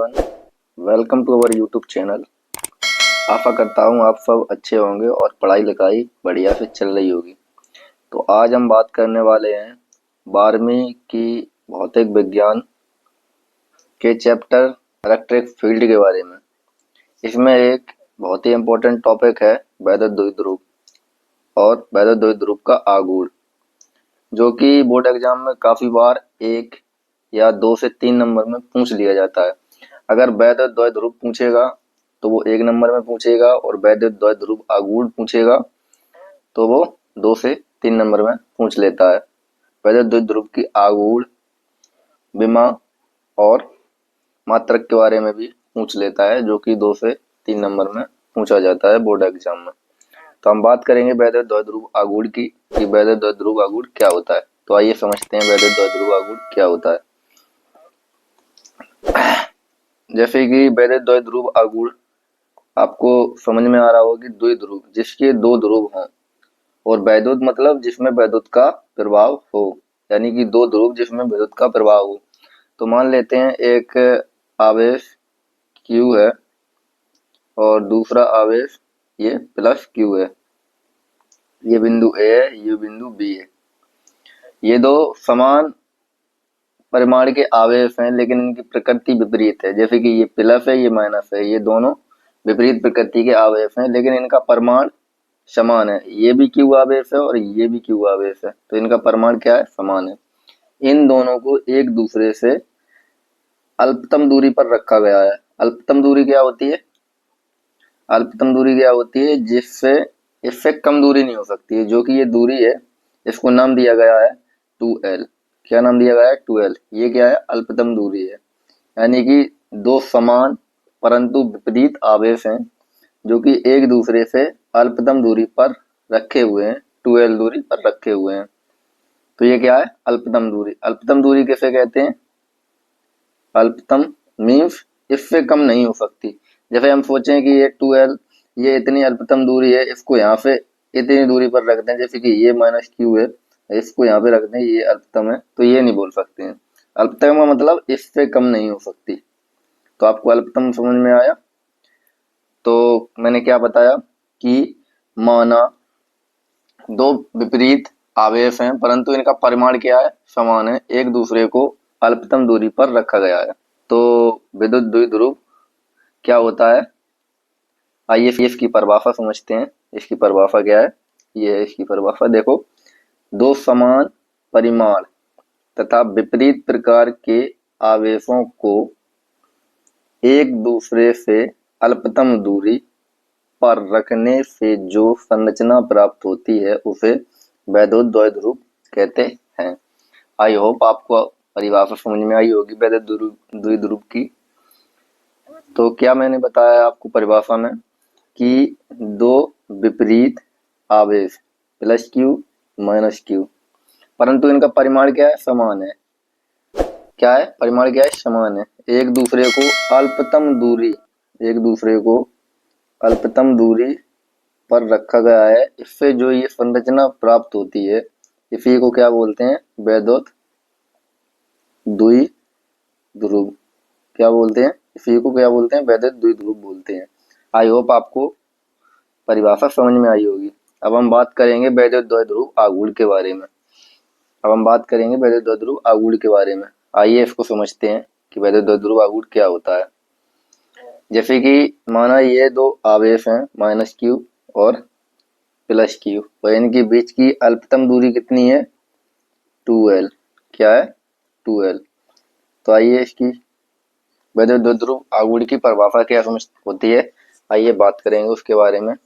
Everyone, welcome to our YouTube channel. आशा करता हूँ आप सब अच्छे होंगे और पढ़ाई लिखाई बढ़िया से चल रही होगी। तो आज हम बात करने वाले हैं 12वीं की भौतिक विज्ञान के चैप्टर इलेक्ट्रिक फील्ड के बारे में। इसमें एक बहुत ही इम्पोर्टेंट टॉपिक है वैद्युत द्विध्रुव और वैद्युत द्विध्रुव का आघूर्ण, जो कि बोर्ड एग्जाम में काफ़ी बार 1 या 2 से 3 नंबर में पूछ लिया जाता है। अगर वैद्युत द्विध्रुव पूछेगा तो वो 1 नंबर में पूछेगा, और वैद्युत द्विध्रुव आघूर्ण पूछेगा तो वो 2 से 3 नंबर में पूछ लेता है। वैद्युत द्विध्रुव की आघूर्ण, विमा और मात्रक के बारे में भी पूछ लेता है, जो कि 2 से 3 नंबर में पूछा जाता है बोर्ड एग्जाम में। तो हम बात करेंगे वैद्युत द्विध्रुव आघूर्ण की, कि वैद्युत द्विध्रुव आघूर्ण क्या होता है। तो आइए समझते हैं वैद्युत द्विध्रुव आघूर्ण क्या होता है। जैसे कि वैद्युत द्विध्रुव आघूर्ण आपको समझ में आ रहा होगा कि द्विध्रुव जिसके 2 ध्रुव हों, और वैद्युत मतलब जिसमें वैद्युत का प्रभाव हो, यानी कि 2 ध्रुव जिसमें विद्युत का प्रभाव हो। तो मान लेते हैं एक आवेश Q है और दूसरा आवेश ये प्लस Q है। ये बिंदु A है, ये बिंदु B है। ये दो समान परिमाण के आवेश हैं, लेकिन इनकी प्रकृति विपरीत है। जैसे कि ये प्लस है, ये माइनस है, ये दोनों विपरीत प्रकृति के आवेश हैं, लेकिन इनका परिमाण समान है। ये भी Q आवेश है और ये भी Q आवेश है, तो इनका परिमाण क्या है? समान है। इन दोनों को एक दूसरे से अल्पतम दूरी पर रखा गया है। अल्पतम दूरी क्या होती है? अल्पतम दूरी क्या होती है? जिससे इससे कम दूरी नहीं हो सकती है, जो कि ये दूरी है, इसको नाम दिया गया है 2L। क्या नाम दिया गया है? 2L। ये क्या है? अल्पतम दूरी है। यानी कि दो समान परंतु विपरीत आवेश हैं, जो कि एक दूसरे से अल्पतम दूरी पर रखे हुए हैं, 2L दूरी पर रखे हुए हैं। तो ये क्या है? अल्पतम दूरी। अल्पतम दूरी किसे कहते हैं? अल्पतम मीन्स इससे कम नहीं हो सकती। जैसे हम सोचें कि ये 2L, ये इतनी अल्पतम दूरी है, इसको यहाँ से इतनी दूरी पर रख दें, जैसे कि ये माइनस Q है, इसको यहाँ पे रख दें, ये अल्पतम है, तो ये नहीं बोल सकते हैं। अल्पतम का मतलब इससे कम नहीं हो सकती। तो आपको अल्पतम समझ में आया। तो मैंने क्या बताया कि माना दो विपरीत आवेश हैं, परंतु इनका परिमाण क्या है? समान है, एक दूसरे को अल्पतम दूरी पर रखा गया है। तो विद्युत द्विध्रुव क्या होता है? आइए इसकी परिभाषा समझते हैं। इसकी परिभाषा क्या है? ये है इसकी परिभाषा। देखो, दो समान परिमाण तथा विपरीत प्रकार के आवेशों को एक दूसरे से अल्पतम दूरी पर रखने से जो संरचना प्राप्त होती है उसे वैद्युत द्विध्रुव कहते हैं। आई होप आपको परिभाषा समझ में आई होगी वैद्युत द्विध्रुव की। तो क्या मैंने बताया आपको परिभाषा में कि दो विपरीत आवेश प्लस Q माइनस Q, परंतु इनका परिमाण क्या है? समान है। क्या है? परिमाण क्या है? समान है। एक दूसरे को अल्पतम दूरी पर रखा गया है। इससे जो ये संरचना प्राप्त होती है, इसी को क्या बोलते हैं? वैद्युत द्विध्रुव। क्या बोलते हैं? इसी को क्या बोलते हैं? वैद्युत द्विध्रुव बोलते हैं। आई होप आपको परिभाषा समझ में आई होगी। अब हम बात करेंगे वैद्युत द्विध्रुव आघूर्ण के बारे में। आइए इसको समझते हैं कि वैद्युत द्विध्रुव आघूर्ण क्या होता है। जैसे कि माना ये दो आवेश हैं माइनस Q और प्लस Q, और इनके बीच की अल्पतम दूरी कितनी है? 2L। क्या है? 2L। तो आइए इसकी वैद्युत द्विध्रुव आघूर्ण की परिभाषा क्या समझ होती है, आइए बात करेंगे उसके बारे में।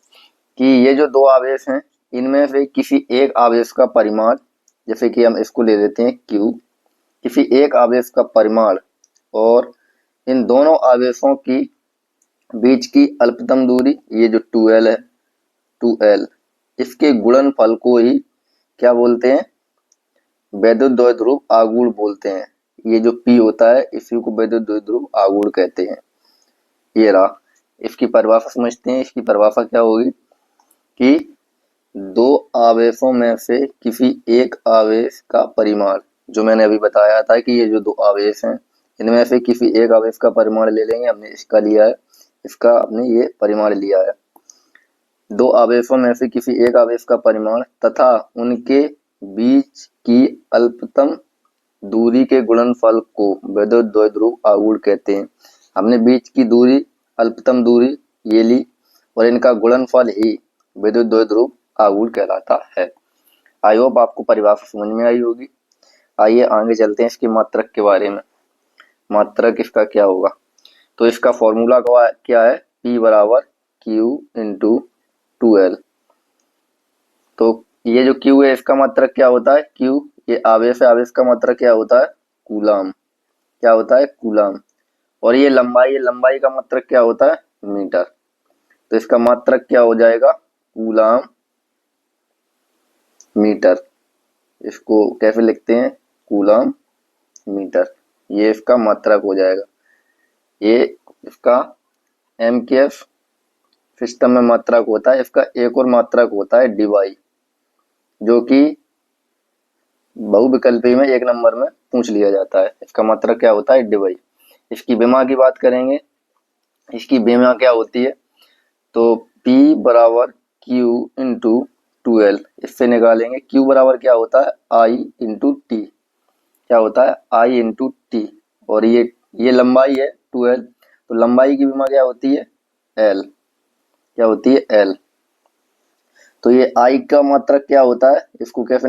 कि ये जो दो आवेश हैं, इनमें से किसी एक आवेश का परिमाण, जैसे कि हम इसको ले लेते हैं Q, किसी एक आवेश का परिमाण और इन दोनों आवेशों की बीच की अल्पतम दूरी, ये जो 2L है, 2L, इसके गुणनफल को ही क्या बोलते हैं? वैद्युत द्विध्रुव आघूर्ण बोलते हैं। ये जो P होता है, इसी को वैद्युत द्विध्रुव आघूर्ण कहते हैं। ये रहा। इसकी परिभाषा समझते हैं। इसकी परिभाषा क्या होगी कि दो आवेशों में से किसी एक आवेश का परिमाण, जो मैंने अभी बताया था कि ये जो दो आवेश हैं, इनमें से किसी एक आवेश का परिमाण ले लेंगे, हमने इसका लिया है, इसका हमने ये परिमाण लिया है। दो आवेशों में से किसी एक आवेश का परिमाण तथा उनके बीच की अल्पतम दूरी के गुणनफल को विद्युत द्विध्रुव आघूर्ण कहते हैं। हमने बीच की दूरी, अल्पतम दूरी ये ली और इनका गुणनफल ही विद्युत द्विध्रुव आघूर्ण कहलाता है। आई होप आपको परिभाषा समझ में आई होगी। आइए आगे चलते हैं इसकी मात्रक के बारे में। मात्रक इसका क्या होगा, तो इसका फॉर्मूला क्या है, P बराबर Q इंटू 2L। तो ये जो Q है इसका मात्रक क्या होता है, Q ये आवेश है, आवेश का मात्रक क्या होता है, कूलाम। क्या होता है, कूलाम। और ये लंबाई का मात्रक क्या होता है, मीटर। तो इसका मात्रक क्या हो जाएगा, कूलाम मीटर। इसको कैसे लिखते हैं, कूलाम मीटर। ये इसका मात्रक हो जाएगा। ये इसका MKF सिस्टम में मात्रक होता है। इसका एक और मात्रक होता है डिवाई, जो कि बहुविकल्पी में 1 नंबर में पूछ लिया जाता है। इसका मात्रक क्या होता है, डिवाई। इसकी विमा की बात करेंगे, इसकी विमा क्या होती है, तो P बराबर Q इंटू 2L। इससे निकालेंगे Q बराबर क्या होता है, I इंटू टी। क्या होता है, I इंटू टी। और ये लंबाई है 2L, तो लंबाई की विमा क्या होती है, L। क्या होती है, L। तो ये I का मात्रक क्या होता है, इसको कैसे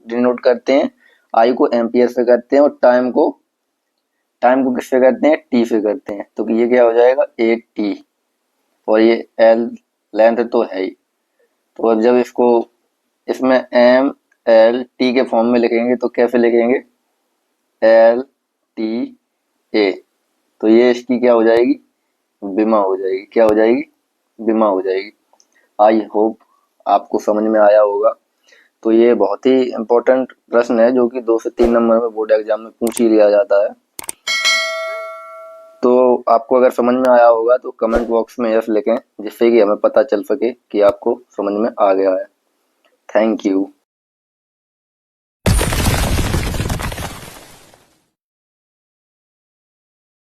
डिनोट करते हैं, I को एम्पियर से करते हैं और टाइम को किससे करते हैं, T से करते हैं। तो ये क्या हो जाएगा, 8T। और ये L लेंथ तो है ही। तो अब जब इसमें MLT के फॉर्म में लिखेंगे तो कैसे लिखेंगे, LTA। तो ये इसकी क्या हो जाएगी, विमा हो जाएगी। क्या हो जाएगी, विमा हो जाएगी। आई होप आपको समझ में आया होगा। तो ये बहुत ही इम्पोर्टेंट प्रश्न है जो कि 2 से 3 नंबर में बोर्ड एग्जाम में पूछ ही लिया जाता है। तो आपको अगर समझ में आया होगा तो कमेंट बॉक्स में यस लिखें, जिससे कि हमें पता चल सके कि आपको समझ में आ गया है। Thank you.